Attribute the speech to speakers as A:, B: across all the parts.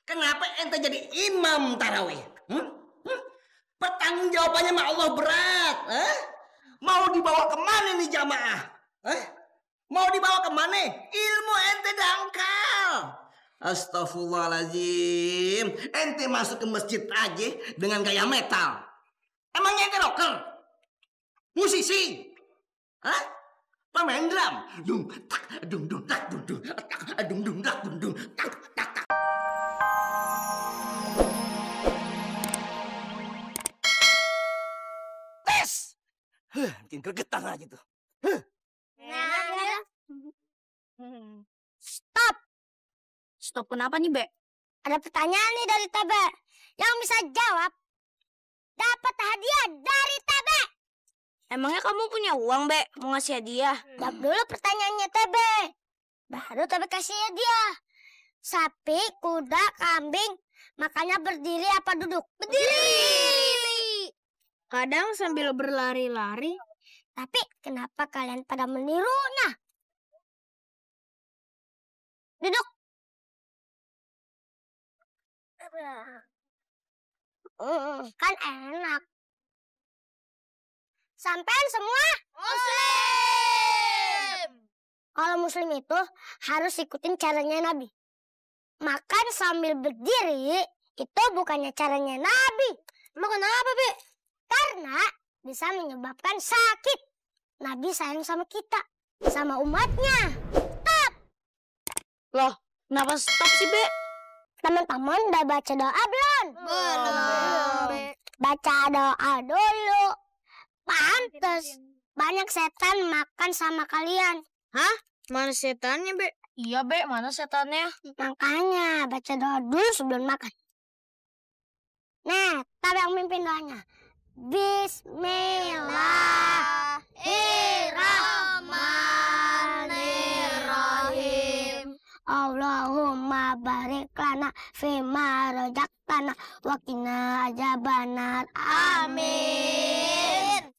A: Kenapa ente jadi imam tarawih? Pertanggung jawabannya sama Allah berat. Mau dibawa kemana nih jamaah? Mau dibawa kemana? Ilmu ente dangkal. Astagfirullahaladzim. Ente masuk ke masjid aja dengan gaya metal. Emangnya ente rocker? Musisi? Pemain drum? Dung tak dung dung tak dung dung tak dung dung tak dung dung tak tak tak. Tes. Bikin gregetan aja tuh.
B: Stop. Stop kenapa nih, Be? Ada pertanyaan nih dari Tebe. Yang bisa jawab dapat hadiah dari Tebe. Emangnya kamu punya uang, Be? Mau ngasih hadiah? Jawab dulu pertanyaannya Tebe. Baru Tebe kasih hadiah. Sapi, kuda, kambing, makannya berdiri apa duduk? Berdiri. Kadang sambil berlari-lari. Tapi kenapa kalian pada menirunya? Duduk. Kan enak. Sampean semua Muslim. Kalau Muslim itu harus ikutin caranya Nabi. Makan sambil berdiri itu bukannya caranya Nabi. Emang kenapa, Be? Karena bisa menyebabkan sakit. Nabi sayang sama kita, sama umatnya. Stop. Loh, kenapa stop sih, Be? Teman-teman udah baca doa belum? Belum. Baca doa dulu. Pantes banyak setan makan sama kalian. Hah? Mana setannya, Be? Iya, Be. Mana setannya? Makanya baca doa dulu sebelum makan. Nah, Tabe yang mimpin doanya. Bismillahirrahmanirrahim. Allahumma barik lana fima razaqtana wa qina adzabannar. Amin.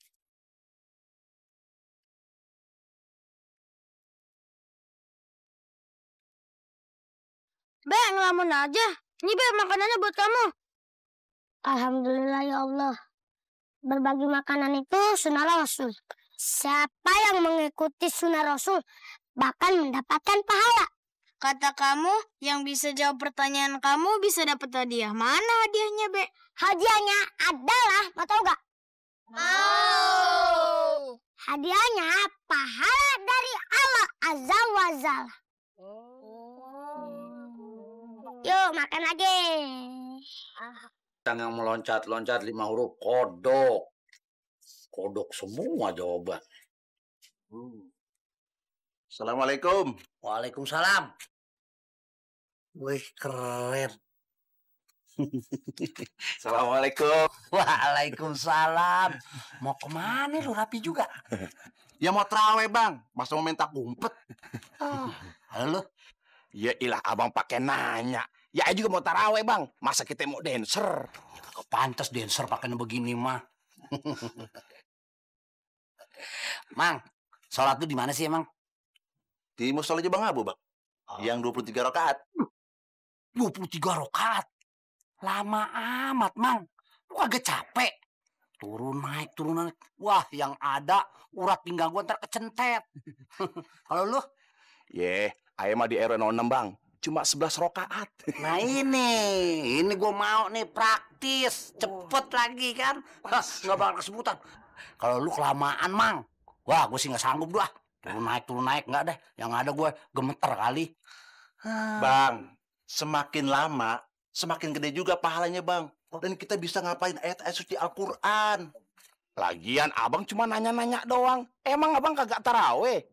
B: Be, ngelamun aja. Ini, Be, makanannya buat kamu. Alhamdulillah ya Allah. Berbagi makanan itu sunnah Rasul. Siapa yang mengikuti sunnah Rasul bakal mendapatkan pahala. Kata kamu, yang bisa jawab pertanyaan kamu bisa dapat hadiah. Mana hadiahnya, Be? Hadiahnya adalah, mau tahu gak? Mau. Hadiahnya pahala dari Allah Azza wa Jalla. Yuk, makan lagi.
C: Yang meloncat-loncat 5 huruf kodok. Kodok semua jawaban.
D: Assalamualaikum.
C: Waalaikumsalam. Wih, keren.
D: Assalamualaikum.
C: Waalaikumsalam. Mau kemana lu, rapi juga?
D: Ya mau terawih, Bang. Masa mau minta kumpet?
C: Halo?
D: Ya ilah, abang pakai nanya. Ya juga mau taraweh, Bang. Masa kita mau dancer?
C: Ya, kagak pantas dancer pakai begini mah. Mang, sholat tuh di mana sih emang?
D: Di musola Bang Abu, Bang. Yang 23 rakaat.
C: 23 rakaat? Lama amat, Mang. Lu kagak capek? Turun naik. Wah, yang ada urat pinggang gua ntar kecentet. Kalau lu?
D: Ayah mah di RW 06, Bang. Cuma 11 rakaat.
C: Nah ini gue mau nih praktis, cepet lagi kan, nggak bakal kesebutan. Kalau lu kelamaan, Mang, wah gue sih nggak sanggup dah. Turun naik nggak deh. Yang ada gue gemeter kali.
D: Bang, semakin lama, semakin gede juga pahalanya, Bang. Dan kita bisa ngapain ayat-ayat suci Al-Quran. Lagian abang cuma nanya-nanya doang. Emang abang kagak taraweh?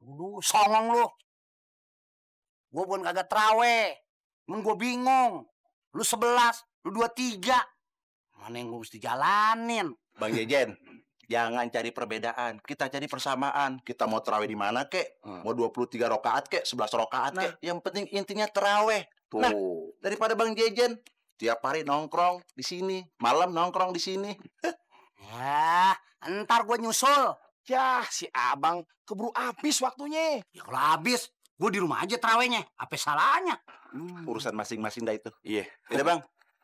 C: Lu songong lu. Gue bukan kagak terawih. Emang gue bingung. Lu 11, lu 23. Mana yang gue mesti jalanin?
D: Bang Jejen, jangan cari perbedaan. Kita cari persamaan. Kita mau terawih di mana, kek? Mau 23 rakaat, kek? 11 rakaat, kek? Yang penting intinya terawih.
C: Tuh.
D: Nah, daripada Bang Jejen, tiap hari nongkrong di sini, malam nongkrong di sini.
C: Ya, ntar gue nyusul.
D: Ya, si abang keburu habis waktunya.
C: Ya kalau habis, Gue di rumah aja tarawehnya. Apa salahnya?
D: Urusan masing-masing dah itu. Iya. Udah bang,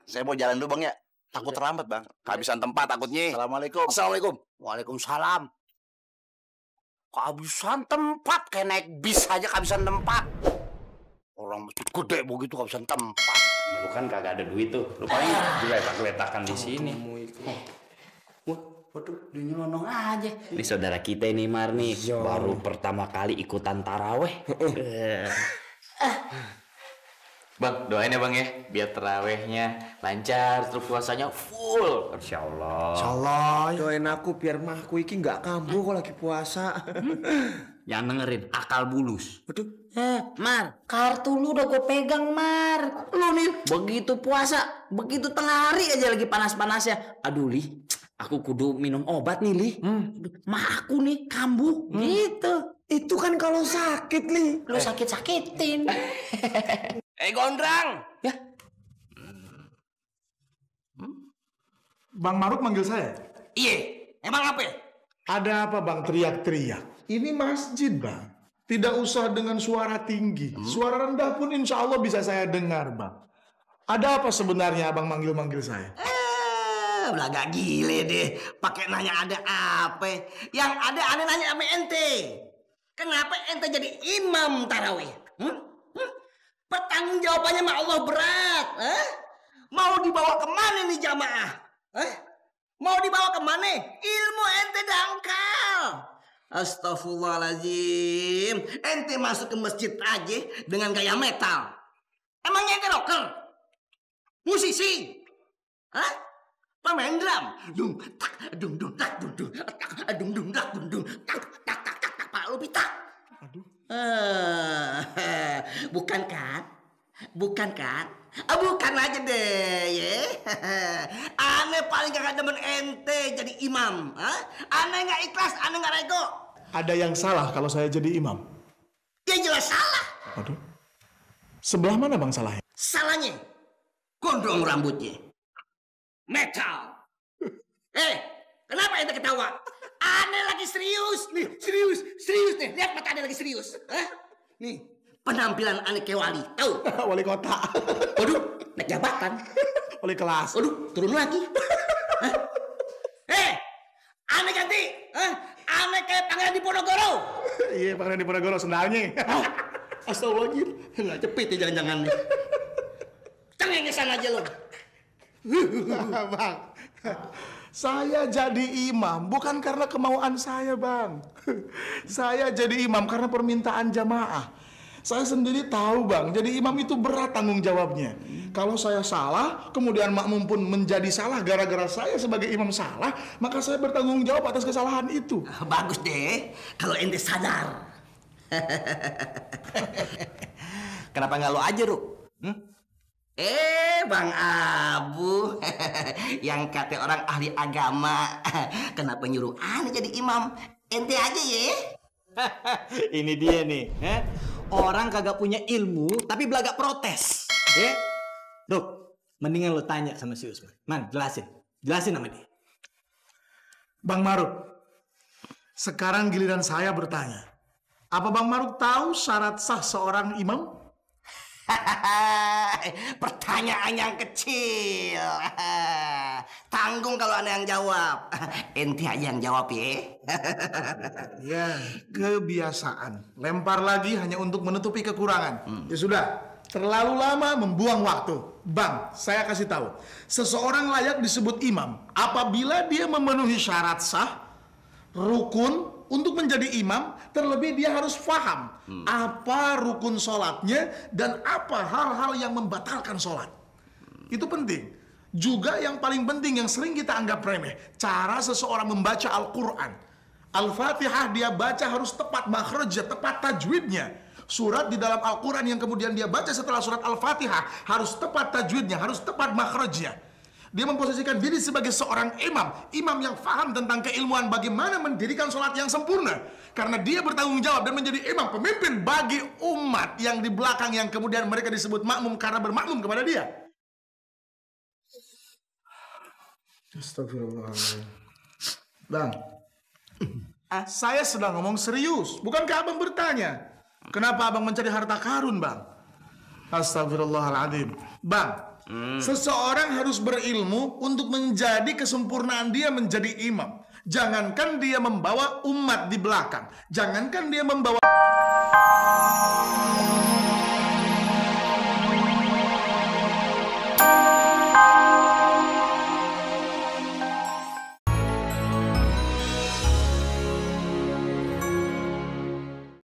D: saya mau jalan dulu bang ya. Takut terlambat bang. Kehabisan tempat takutnya. Assalamualaikum.
C: Assalamualaikum. Waalaikumsalam. Kehabisan tempat, kayak naik bis aja kehabisan tempat. Orang mesti gede begitu kehabisan tempat.
E: Lu kan kagak ada duit tuh. Lu paling diletak-letakan di sini.
C: Waduh, dia nyelonong aja.
E: Ini saudara kita ini Mar nih, baru pertama kali ikutan taraweh. Bang, doain ya bang ya, biar tarawehnya lancar, terus puasanya full. Insya Allah.
F: Insyaallah, doain aku biar mahku iki nggak kambuh kalau lagi puasa.
E: Jangan dengerin, akal bulus.
F: Waduh.
E: Mar, kartu lu udah gue pegang, Mar. Lu nih, begitu puasa, begitu tengah hari aja lagi panas-panasnya. Aduh, Li, aku kudu minum obat nih, Li. Mah aku nih kambuh, gitu.
F: Itu kan kalau sakit, Li.
E: Lu sakit-sakitin.
A: Gondrang.
E: Ya,
F: Bang Maruk manggil saya.
A: Iya, emang apa?
F: Ada apa Bang teriak-teriak? Ini masjid Bang. Tidak usah dengan suara tinggi. Suara rendah pun insya Allah bisa saya dengar Bang. Ada apa sebenarnya Abang manggil-manggil saya?
A: Belaga gile deh. Pakai nanya ada apa? Yang ada aneh nanya sama ente. Kenapa ente jadi imam tarawih? Pertanggung jawabannya sama Allah berat. Mau dibawa kemana nih jamaah? Mau dibawa kemana? Ilmu ente dangkal. Astagfirullahaladzim. Ente masuk ke masjid aja dengan gaya metal. Emangnya ente rocker? Musisi? Pemain drum? Dung tak dung dung tak dung dung tak dung dung tak dung dung tak tak tak tak tak Pak Lupita. Aduh. Bukan kan? Bukan kan? Bukan aja deh, ya. Aneh paling gak demen ente jadi imam. Aneh gak ikhlas, aneh gak rego.
F: Ada yang salah kalau saya jadi imam?
A: Ya jelas salah.
F: Waduh. Sebelah mana Bang salahnya?
A: Salahnya gondrong rambutnya. Metal. Kenapa ente ketawa? Aneh lagi serius nih, serius nih. Lihat mata aneh lagi serius. Nih, penampilan aneh kayak wali, tahu?
F: Wali kota.
A: Waduh, naik jabatan.
F: Wali kelas.
A: Waduh, turun lagi. Aneh ganti. Aneh kayak Pangeran Diponegoro.
F: Iya, Pangeran Diponegoro sendalnya.
A: Astagfirullahaladzim, nggak cepet ya jangan-jangan nih. Cengengesan aja lo.
F: Bang, saya jadi imam bukan karena kemauan saya, Bang. Saya jadi imam karena permintaan jamaah. Saya sendiri tahu, Bang, jadi imam itu berat tanggung jawabnya. Kalau saya salah, kemudian makmum pun menjadi salah gara-gara saya sebagai imam salah, maka saya bertanggung jawab atas kesalahan itu.
A: Bagus deh, kalau ente sadar. Kenapa nggak lo aja, Ruk? Bang Abu, yang kata orang ahli agama, kenapa nyuruh aneh jadi imam? Ente aja ya.
G: Ini dia nih, orang kagak punya ilmu tapi belaga protes. Ya, Dok, mendingan lo tanya sama si Usman. Man, jelasin sama dia.
F: Bang Maruk, sekarang giliran saya bertanya. Apa Bang Maruk tahu syarat sah seorang imam?
A: Pertanyaan yang kecil. Tanggung kalau aneh yang jawab. Ente aja yang jawab ya.
F: Ya, kebiasaan. Lempar lagi hanya untuk menutupi kekurangan. Ya sudah, terlalu lama membuang waktu. Bang, saya kasih tahu. Seseorang layak disebut imam apabila dia memenuhi syarat sah, rukun untuk menjadi imam, terlebih dia harus paham apa rukun sholatnya dan apa hal-hal yang membatalkan sholat. Itu penting. Juga yang paling penting yang sering kita anggap remeh, cara seseorang membaca Al-Quran. Al-Fatihah dia baca harus tepat makhrajnya, tepat tajwidnya. Surat di dalam Al-Quran yang kemudian dia baca setelah surat Al-Fatihah harus tepat tajwidnya, harus tepat makhrajnya. Dia memposisikan diri sebagai seorang imam, imam yang paham tentang keilmuan bagaimana mendirikan sholat yang sempurna. Karena dia bertanggung jawab dan menjadi imam, pemimpin bagi umat yang di belakang yang kemudian mereka disebut makmum karena bermakmum kepada dia. Astagfirullahaladzim. Bang, saya sedang ngomong serius, bukankah abang bertanya? Kenapa abang mencari harta karun, Bang? Astagfirullahaladzim. Bang, seseorang harus berilmu untuk menjadi kesempurnaan dia menjadi imam. Jangankan dia membawa umat di belakang. Jangankan dia membawa...